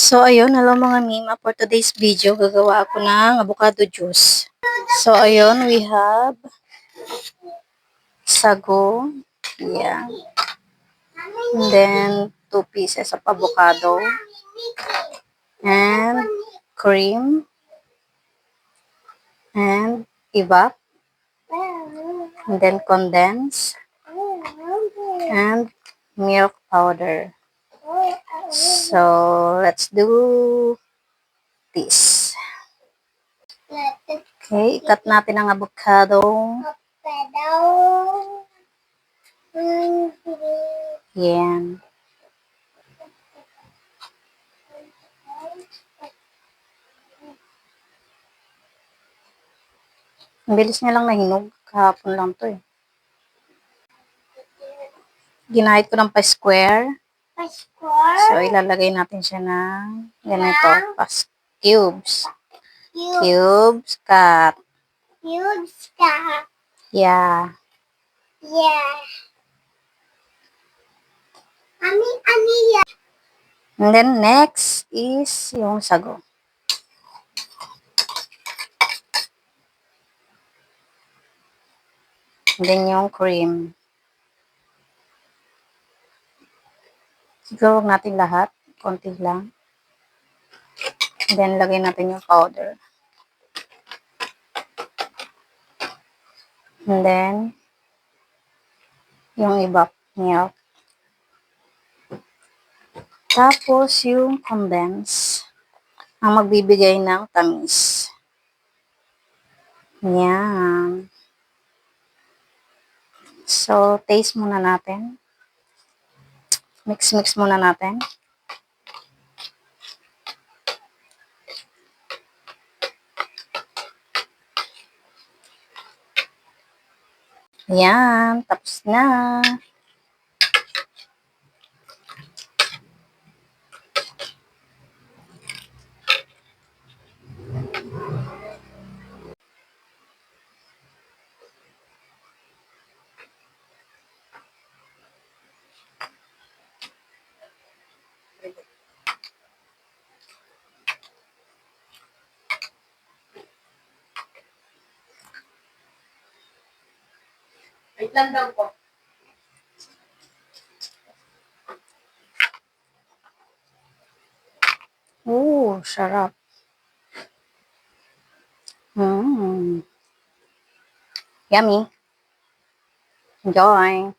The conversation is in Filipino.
So, ayun, hello mga mima. For today's video, gagawa ako ng avocado juice. So, ayun, we have sago. Yeah. And then, 2 pieces of avocado. And cream. And evap. And then condense. And milk powder. So, let's do this. Okay, ikat natin ang avocado. Yan. Ang bilis niya lang nahinog. Kahapon lang to eh. Ginahit ko ng pa-square. So, ilalagay natin siya ng ganito. Cubes. Cubes cut. Yeah. And then, next is yung sago. And then, yung cream. Siguro natin lahat. Konti lang. And then, lagay natin yung powder. And then, yung evap milk. Tapos, yung condense. Ang magbibigay ng tamis. Yan. So, taste muna natin. Mix muna natin. Yan. Tapos na. Wait lang daw po. Sarap. Yummy. Enjoy.